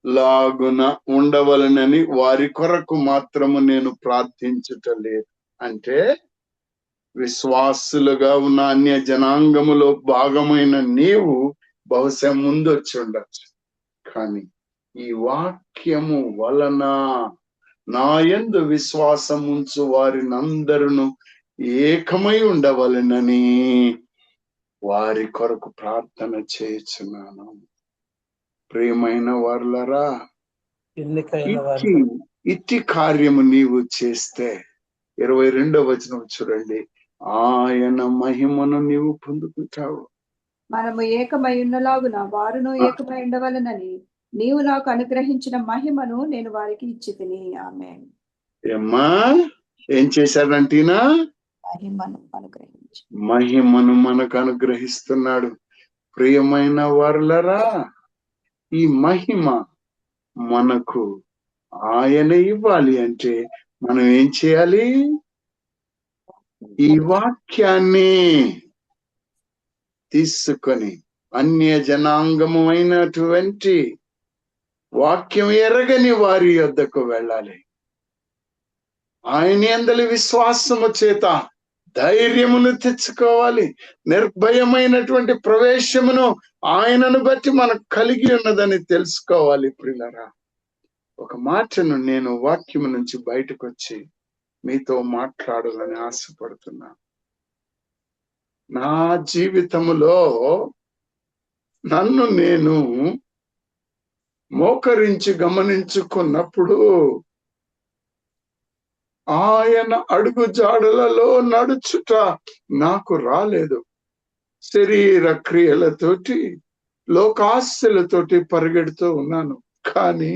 A: లాగున ఉండవలనని వారి కొరకు మాత్రము నేను ప్రార్థించుటలేదు. అంటే విశ్వాసులుగా ఉన్న అన్య జనాంగములో భాగమైన నీవు బహుశా ముందొచ్చి ఉండొచ్చు, కానీ ఈ వాక్యము వలన నా యందు విశ్వాసం ఉంచు వారినందరూ ఏకమై ఉండవలెనని వారి కొరకు ప్రార్థన చేయుచున్నాను. ప్రియమైన వారులారా, ఇట్టి కార్యము నీవు చేస్తే 22వ వచనం చూడండి, ఆయన మహిమను నీవు పొందుకుంటావు.
B: మనము ఏకమై ఉన్నలాగున వారును ఏకమై ఉండవలనని నీవు నాకు అనుగ్రహించిన మహిమను నేను వారికి ఇచ్చితిని. ఆమేన్.
A: ఏమ్మా ఏం చేశాడంటీనా? మహిమను మనకు అనుగ్రహిస్తున్నాడు. ప్రియమైన వారులారా, ఈ మహిమ మనకు ఆయన ఇవ్వాలి అంటే మనం ఏం చేయాలి? ఈ వాక్యాన్ని తీసుకొని అన్య జనాంగము అయినటువంటి వాక్యం ఎరగని వారి యొద్దకు వెళ్ళాలి. ఆయన యందలి విశ్వాసము చేత ధైర్యమును తెచ్చుకోవాలి. నిర్భయమైనటువంటి ప్రవేశమును ఆయనను బట్టి మనకు కలిగి ఉన్నదని తెలుసుకోవాలి. ప్రియులారా, ఒక మాటను నేను వాక్యము నుంచి బయటకు వచ్చి మీతో మాట్లాడాలని ఆశపడుతున్నా. నా జీవితములో నన్ను నేను మోకరించి గమనించుకున్నప్పుడు ఆయన అడుగు జాడలలో నడుచుట నాకు రాలేదు. శరీర క్రియలతోటి, లోకాశలతోటి పరిగెడుతూ ఉన్నాను. కానీ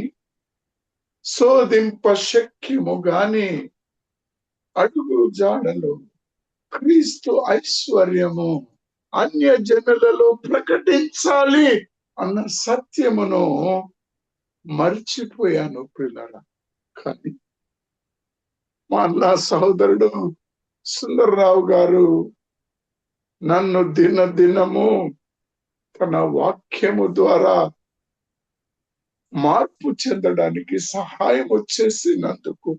A: శోధింప శక్యము గాని అడుగు జాడలు క్రీస్తు ఐశ్వర్యము అన్య జనులలో ప్రకటించాలి అన్న సత్యమును మర్చిపోయాను పిల్లరా. కానీ మా అన్న సహోదరుడు సుందర్రావు గారు నన్ను దినము తన వాక్యము ద్వారా మార్పు చెందడానికి సహాయం చేసినందుకు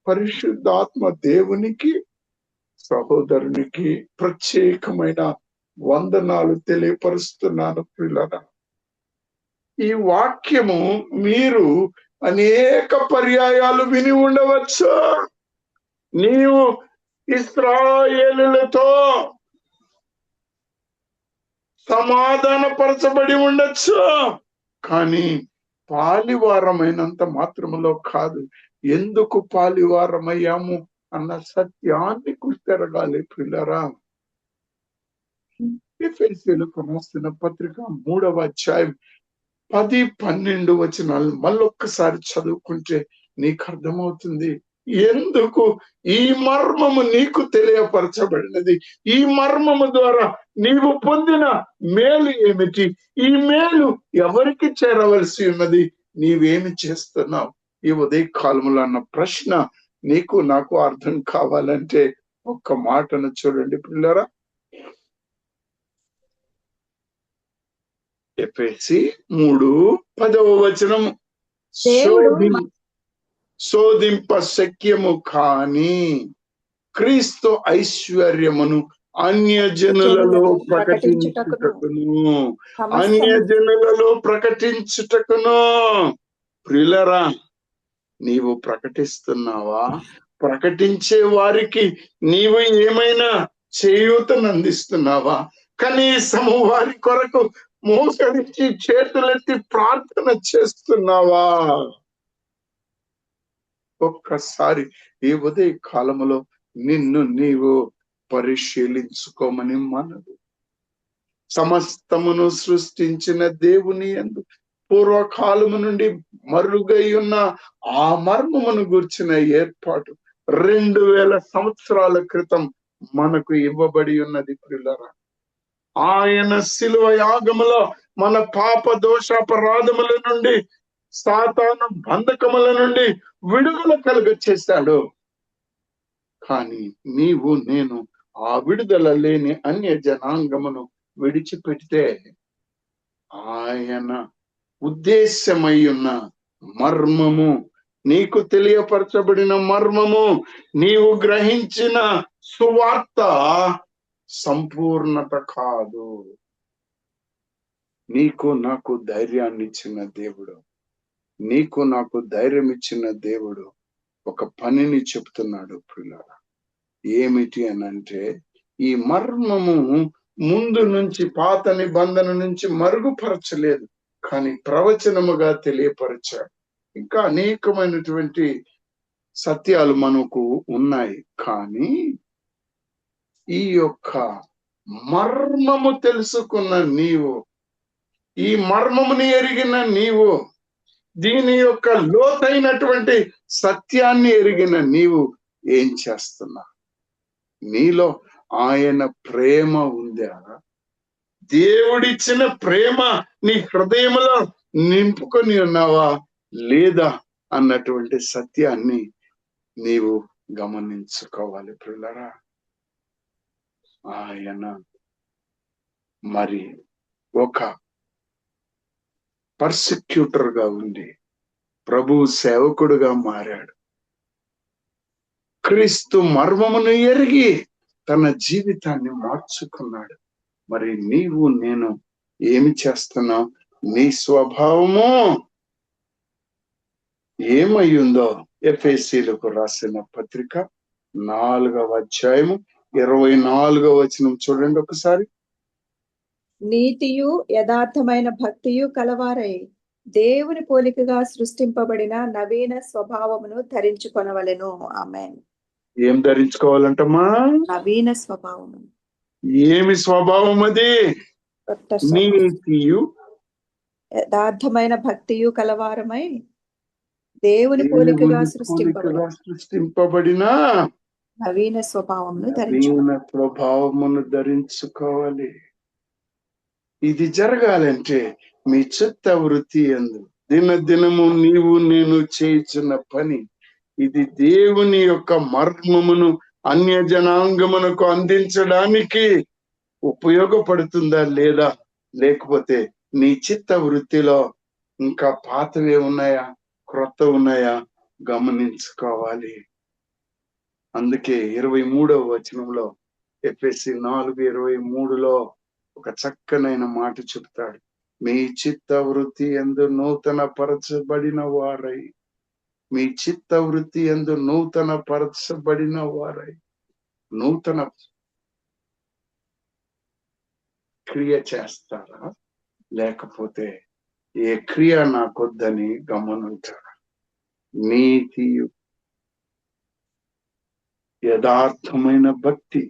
A: పరిశుద్ధాత్మ దేవునికి, సహోదరునికి ప్రత్యేకమైన వందనాలు తెలియపరుస్తున్నాను పిల్లరా. ఈ వాక్యము మీరు అనేక పర్యాయాలు విని ఉండవచ్చు. నీవు ఇశ్రాయేలులతో సమాధానపరచబడి ఉండొచ్చు, కానీ పాలివారమైనంత మాత్రములో కాదు. ఎందుకు పాలివారమయ్యాము అన్న సత్యాన్ని గుర్తెరగాలి పిల్లరా. ఎఫెసీయులకు రాసిన పత్రిక 3వ అధ్యాయం 10-12 వచనాలు మళ్ళొక్కసారి చదువుకుంటే నీకు అర్థమవుతుంది. ఎందుకు ఈ మర్మము నీకు తెలియపరచబడినది, ఈ మర్మము ద్వారా నీవు పొందిన మేలు ఏమిటి, ఈ మేలు ఎవరికి చేరవలసి ఉన్నది, నీవేమి చేస్తున్నావు ఈ ఉదయ కాలములో అన్న ప్రశ్న నీకు నాకు అర్థం కావాలంటే ఒక్క మాటను చూడండి పిల్లరా. ఎఫెసీ 3:10 వచనం, శోధింప శక్యము కాని క్రీస్తు ఐశ్వర్యమును అన్యజనులలో ప్రకటించుటకును. ప్రియులరా, నీవు ప్రకటిస్తున్నావా? ప్రకటించే వారికి నీవు ఏమైనా చేయూతను అందిస్తున్నావా? కనీసము వారి కొరకు మోకరించి చేతులెత్తి ప్రార్థన చేస్తున్నావా? ఒక్కసారి ఈ ఉదయ కాలములో నిన్ను నీవు పరిశీలించుకోమని మనదు. సమస్తమును సృష్టించిన దేవుని యందు పూర్వకాలము నుండి మరుగై ఉన్న ఆ మర్మమును గూర్చిన ఏర్పాటు 2000 సంవత్సరాల క్రితం మనకు ఇవ్వబడి ఉన్నది ప్రియులారా. ఆయన శిలువ యాగములో మన పాప దోషాపరాధముల నుండి, సాతాను బంధకముల నుండి విడుదల కలుగచేశాడు. కానీ నీవు నేను ఆ విడుదల లేని అన్య జనాంగమును విడిచిపెడితే ఆయన ఉద్దేశమై ఉన్న మర్మము, నీకు తెలియపరచబడిన మర్మము, నీవు గ్రహించిన సువార్త సంపూర్ణత కాదు. నీకు నాకు ధైర్యాన్ని ఇచ్చిన దేవుడు, నీకు నాకు ధైర్యం ఇచ్చిన దేవుడు ఒక పనిని చెప్తున్నాడు పిల్లరా. ఏమిటి అనంటే, ఈ మర్మము ముందు నుంచి పాత నిబంధన నుంచి మరుగుపరచలేదు, కానీ ప్రవచనముగా తెలియపరిచాడు. ఇంకా అనేకమైనటువంటి సత్యాలు మనకు ఉన్నాయి. కానీ ఈ యొక్క మర్మము తెలుసుకున్న నీవు, ఈ మర్మముని ఎరిగిన నీవు, దీని యొక్క లోతైనటువంటి సత్యాన్ని ఎరిగిన నీవు ఏం చేస్తున్నా? నీలో ఆయన ప్రేమ ఉందా? దేవుడిచ్చిన ప్రేమ నీ హృదయంలో నింపుకొని ఉన్నావా లేదా అన్నటువంటి సత్యాన్ని నీవు గమనించుకోవాలి పిల్లరా. ఆయన మరి ఒక పర్సిక్యూటర్ గా ఉండి ప్రభు సేవకుడుగా మారాడు. క్రీస్తు మర్మమును ఎరిగి తన జీవితాన్ని మార్చుకున్నాడు. మరి నీవు నేను ఏమి చేస్తున్నావు? నీ స్వభావము ఏమయ్యుందో ఎఫెసీయులకు రాసిన పత్రిక 4వ అధ్యాయము 24వ వచనం చూడండి ఒకసారి.
B: నీతియు యథార్థమైన భక్తియు కలవారై దేవుని పోలికగా సృష్టింపబడిన నవీన స్వభావమును ధరించుకొనవలెను. ఆమేన్.
A: ఏం ధరించుకోవాలంటమ్మా?
B: నవీన స్వభావము.
A: ఏమి స్వభావం అది?
B: కొత్త స్వభావం.
A: నీతియు
B: యథార్థమైన భక్తియు కలవారమై దేవుని పోలికగా
A: సృష్టింపబడిన
B: నవీన స్వభావమును
A: నవీన స్వభావమును ధరించుకోవాలి. ఇది జరగాలంటే మీ చిత్త వృత్తి యందు దినదినము నీవు నేను చేయుచున్న పని ఇది దేవుని యొక్క మర్మమును అన్య జనాంగమునకు అందించడానికి ఉపయోగపడుతుందా లేదా, లేకపోతే నీ చిత్త వృత్తిలో ఇంకా పాతవే ఉన్నాయా క్రొత్త ఉన్నాయా గమనించుకోవాలి. అందుకే 23వ వచనంలో ఎఫెసీ 4:23లో ఒక చక్కనైన మాట చెప్తాడు. మీ చిత్త వృత్తి యందు నూతన పరచబడిన వారై, మీ చిత్త వృత్తి యందు నూతన పరచబడిన వారై, నూతన క్రియ చేస్తారా, లేకపోతే ఏ క్రియ నాకొద్దని గమనుంటారా? నీతియు యథార్థమైన భక్తి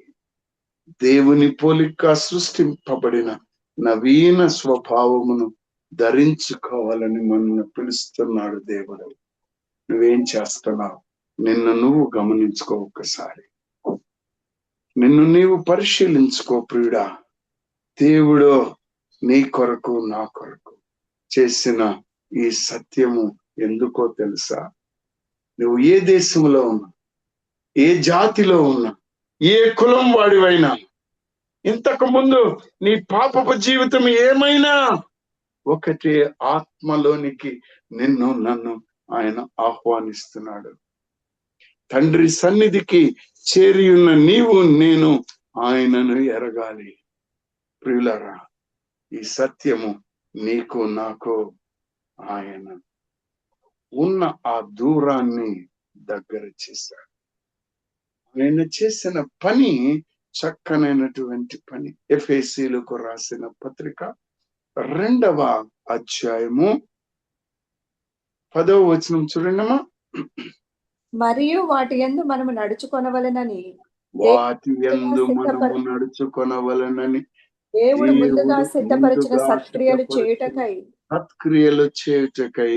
A: దేవుని పోలిక సృష్టింపబడిన నవీన స్వభావమును ధరించుకోవాలని మనల్ని పిలుస్తున్నాడు దేవుడు. నువ్వేం చేస్తున్నావు? నిన్ను నువ్వు గమనించుకో, ఒక్కసారి నిన్ను నీవు పరిశీలించుకో ప్రియుడా. దేవుడు నీ కొరకు నా కొరకు చేసిన ఈ సత్యము ఎందుకో తెలుసా? నువ్వు ఏ దేశంలో ఉన్నా, ఏ జాతిలో ఉన్నా, ఏ కులం వాడివైనా, ఇంతకు ముందు నీ పాపపు జీవితం ఏమైనా ఒకటే ఆత్మలోనికి నిన్ను నన్ను ఆయన ఆహ్వానిస్తున్నాడు. తండ్రి సన్నిధికి చేరి ఉన్న నీవు నేను ఆయనను ఎరగాలి. ప్రియులారా, ఈ సత్యము నీకు నాకు ఆయన ఉన్న ఆ దూరాన్ని దగ్గర చేశాడు. ఆయన చేసిన పని చక్కనైనటువంటి పని. ఎఫెసీయులకు రాసిన పత్రిక 2వ అధ్యాయము 10వ వచనం చూడండమ్మా.
B: మరియు వాటి యందు మనము నడుచుకొనవలెనని,
A: వాటి యందు మనము నడుచుకొనవలెనని
B: దేవుడు ముందుగా సిద్ధపరిచిన సత్క్రియలు చేయుటకై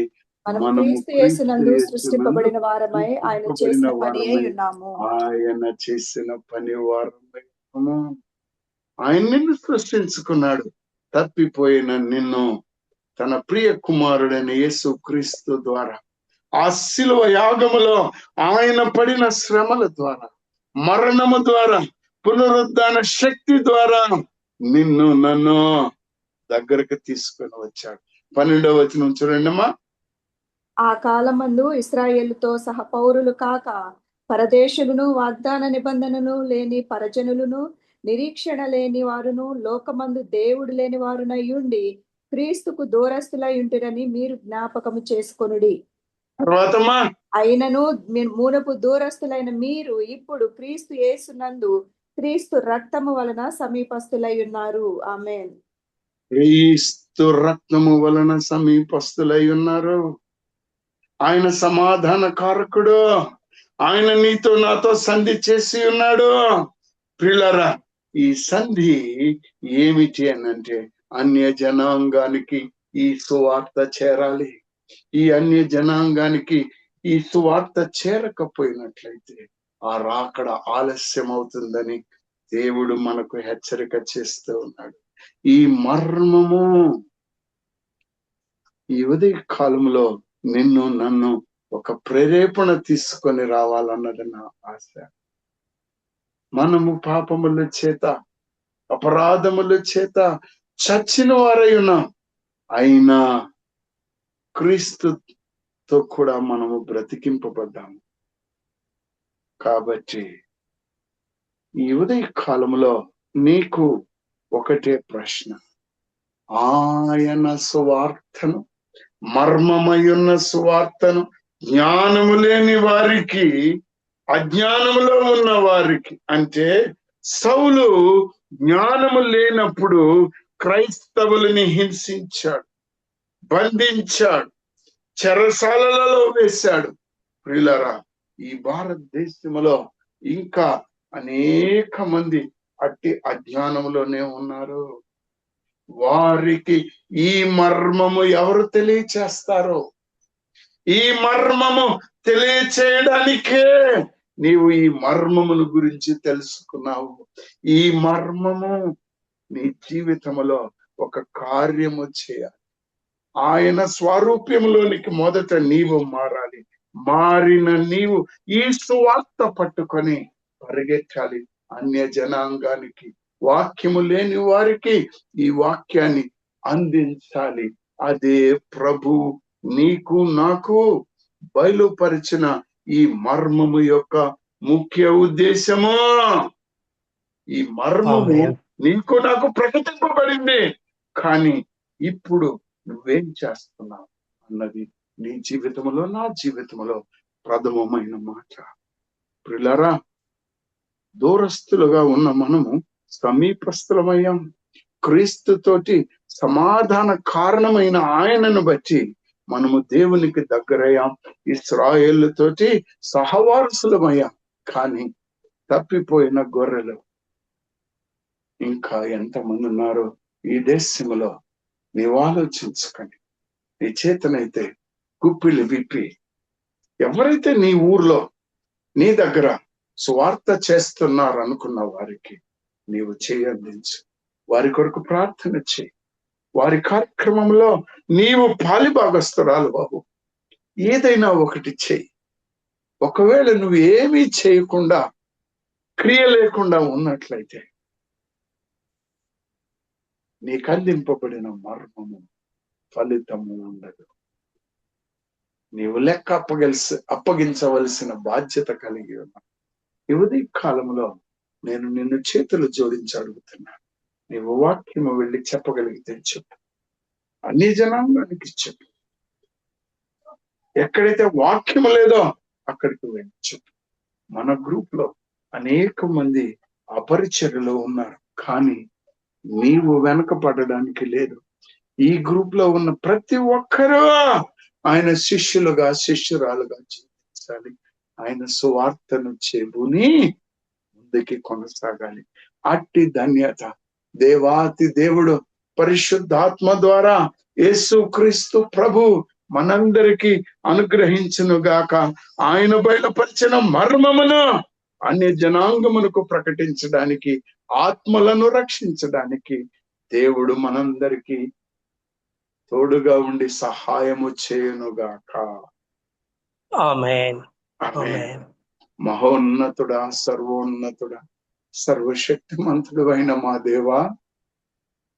B: మనము క్రీస్తు యేసునందు సృష్టింపబడిన వారమై ఆయన చేసిన పని ఉన్నాము.
A: ఆయన చేసిన పని వారమై ఆయన నిన్ను సృష్టించుకున్నాడు. తప్పిపోయిన నిన్ను తన ప్రియ కుమారుడైన యేసు క్రీస్తు ద్వారా, ఆ శిలువ యాగములో ఆయన పడిన శ్రమల ద్వారా, మరణము ద్వారా, పునరుద్ధాన శక్తి ద్వారా నిన్ను నన్ను దగ్గరకు తీసుకొని వచ్చాడు. 12వ వచనం చూడండమ్మా.
B: ఆ కాలమందు ఇశ్రాయేలుతో సహ పౌరులు కాక పరదేశులను, వాగ్దాన నిబంధనను లేని పరజనులను, నిరీక్షణ లేని వారును, లోకమందు దేవుడు లేని వారునయ్యుండి క్రీస్తుకు దూరస్తులై ఉంటురని మీరు జ్ఞాపకము చేసుకొనుడి.
A: తర్వాతమ్మా,
B: అయినను మూనపు దూరస్తులైన మీరు ఇప్పుడు క్రీస్తు యేసునందు క్రీస్తు రక్తము వలన సమీపస్తులై ఉన్నారు. ఆమేన్.
A: క్రీస్తు రక్తము వలన సమీపస్తులై ఉన్నారు. ఆయన సమాధాన కారకుడు. ఆయన నీతో నాతో సంధి చేసి ఉన్నాడు. ప్రియులారా, ఈ సంధి ఏమిటి అనంటే అన్య జనాంగానికి ఈ సువార్త చేరాలి. ఈ అన్య జనాంగానికి ఈ సువార్త చేరకపోయినట్లయితే ఆ రాకడ ఆలస్యం అవుతుందని దేవుడు మనకు హెచ్చరిక చేస్తూ ఉన్నాడు. ఈ మర్మము ఈ ఉదయ కాలంలో నిన్ను నన్ను ఒక ప్రేరేపణ తీసుకొని రావాలన్నది నా ఆశ. మనము పాపముల చేత, అపరాధముల చేత చచ్చిన వారై ఉన్నాం. అయినా క్రీస్తుతో కూడా మనము బ్రతికింపబడ్డాము. కాబట్టి ఈ ఉదయ కాలంలో నీకు ఒకటే ప్రశ్న. ఆయన సువార్తను, మర్మమయున్న సువార్తను జ్ఞానము లేని వారికి, అజ్ఞానములో ఉన్న వారికి, అంటే సౌలు జ్ఞానము లేనప్పుడు క్రైస్తవులని హింసించాడు, బంధించాడు, చెరసాలలో వేశాడు. ప్రియులారా, ఈ భారతదేశంలో ఇంకా అనేక మంది అట్టి అజ్ఞానంలోనే ఉన్నారు. వారికి ఈ మర్మము ఎవరు తెలియచేస్తారో, ఈ మర్మము తెలియచేయడానికే నీవు ఈ మర్మముల గురించి తెలుసుకున్నావు. ఈ మర్మము నీ జీవితంలో ఒక కార్యము చేయాలి. ఆయన స్వరూప్యంలోనికి మొదట నీవు మారాలి. మారిన నీవు ఈ సువార్త పట్టుకొని పరిగెత్తాలి. అన్య జనాంగానికి, వాక్యము లేని వారికి ఈ వాక్యాన్ని అందించాలి. అదే ప్రభు నీకు నాకు బయలుపరిచిన ఈ మర్మము యొక్క ముఖ్య ఉద్దేశము. ఈ మర్మము నీకు నాకు ప్రకటింపబడింది, కానీ ఇప్పుడు నువ్వేం చేస్తున్నావు అన్నది నీ జీవితంలో, నా జీవితంలో ప్రథమమైన మాట. ప్రియులారా, దూరస్తులుగా ఉన్న మనము సమీపస్థులమయ్యాం. క్రీస్తుతోటి సమాధాన కారణమైన ఆయనను బట్టి మనము దేవునికి దగ్గరయ్యాం. ఇశ్రాయేలుతోటి సహవారసులమయ్యాం. కానీ తప్పిపోయిన గొర్రెలు ఇంకా ఎంతమంది ఉన్నారో ఈ దేశంలో నీవు ఆలోచించుకొని, నీ చేతనైతే గుప్పిలు విప్పి ఎవరైతే నీ ఊర్లో నీ దగ్గర సువార్త చేస్తున్నారు అనుకున్న వారికి నీవు చేయందించు. వారి కొరకు ప్రార్థన చేయి. వారి కార్యక్రమంలో నీవు పాలిభాగస్తురాలు బాబు. ఏదైనా ఒకటి చేయి. ఒకవేళ నువ్వు ఏమీ చేయకుండా, క్రియ లేకుండా ఉన్నట్లయితే నీకు అందింపబడిన మర్మము ఫలితము ఉండదు. నీవు లెక్క అప్పగించవలసిన బాధ్యత కలిగి ఉన్నావు. యువతి కాలంలో నేను నిన్ను చేతులు జోడించి అడుగుతున్నాను. నీవు వాక్యము వెళ్ళి చెప్పగలిగితే చెప్పు. అన్ని జనాంగానికి చెప్పు. ఎక్కడైతే వాక్యము లేదో అక్కడికి వెళ్ళి చెప్పు. మన గ్రూప్ లో అనేక మంది అపరిచర్యలో ఉన్నారు, కానీ నీవు వెనకపడడానికి లేదు. ఈ గ్రూప్ లో ఉన్న ప్రతి ఒక్కరూ ఆయన శిష్యులుగా, శిష్యురాలుగా జీవించాలి. ఆయన సువార్తను చెబుని ముందుకి కొనసాగాలి. అట్టి ధన్యత దేవాతి దేవుడు పరిశుద్ధాత్మ ద్వారా యేసుక్రీస్తు ప్రభు మనందరికీ అనుగ్రహించును గాక. ఆయన బయలుపరిచిన మర్మమును అన్య జనాంగమునకు ప్రకటించడానికి, ఆత్మలను రక్షించడానికి దేవుడు మనందరికీ తోడుగా ఉండి సహాయము చేయునుగాక.
C: ఆమేన్.
A: ఆమేన్. మహోన్నతుడా, సర్వోన్నతుడా, సర్వశక్తిమంతుడు అయిన మా దేవా,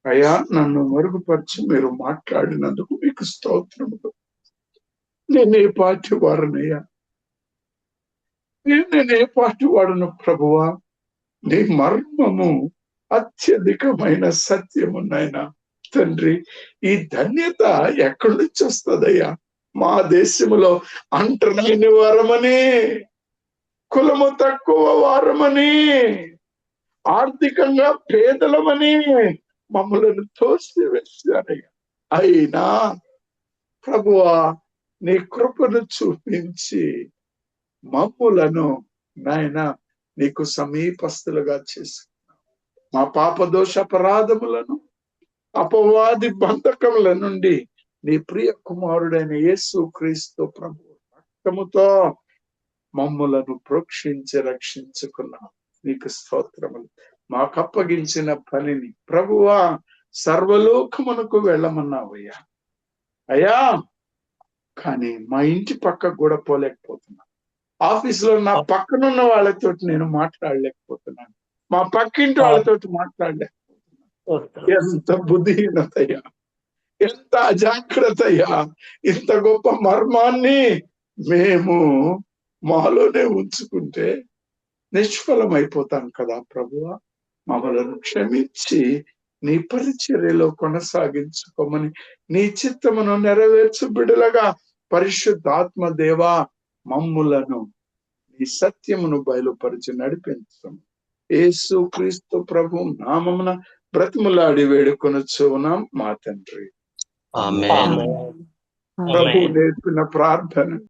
A: అయ్యా నన్ను మరుగుపరిచి మీరు మాట్లాడినందుకు మీకు స్తోత్రములు. నేనే పాటి వారనయ్యా, నేనే పాటి వాడును ప్రభువా. నీ మర్మము అత్యధికమైన సత్యము నాయనా తండ్రి. ఈ ధన్యత ఎక్కడి నుంచి వస్తుందయ్యా? మా దేశంలో అంటరాని వారమని, కులము తక్కువ వారమని, ఆర్థికంగా పేదలమని మమ్మలను తోసివేశారయ్యా. అయినా ప్రభువా నీ కృపను చూపించి మమ్ములను నాయన నీకు సమీపస్తులుగా చేసుకున్నావు. మా పాపదోష అపరాధములను, అపవాది బంధకముల నుండి నీ ప్రియ కుమారుడైన యేసు క్రీస్తు ప్రభు రక్తముతో మమ్ములను ప్రోక్షించి రక్షించుకున్నావు. నీకు స్తోత్రములు. మాకు అప్పగించిన పనిని ప్రభువా సర్వలోకమునకు వెళ్ళమన్నావయ్యా. అయ్యా, కానీ మా ఇంటి పక్కకు కూడా పోలేకపోతున్నా. ఆఫీసులో నా పక్కనున్న వాళ్ళతో నేను మాట్లాడలేకపోతున్నాను. మా పక్కింటి వాళ్ళతో మాట్లాడలేకపోతున్నాను. ఎంత బుద్ధిహీనతయ్యా, ఎంత అజాగ్రత్తయ్యా. ఇంత గొప్ప మర్మాన్ని మేము మాలోనే ఉంచుకుంటే నిష్ఫలమైపోతాం కదా ప్రభువా. మమ్మలను క్షమించి నీ పరిచర్యలో కొనసాగించుకోమని, నీ చిత్తమును నెరవేర్చు బిడ్డలుగా పరిశుద్ధాత్మ దేవా మమ్ములను నీ సత్యమును బయలుపరిచి నడిపించము. యేసు క్రీస్తు ప్రభు నామమున బ్రతిములాడి వేడుకొనుచున్నాం మా తండ్రి.
C: ఆమేన్.
A: ప్రభు నేర్పిన ప్రార్థన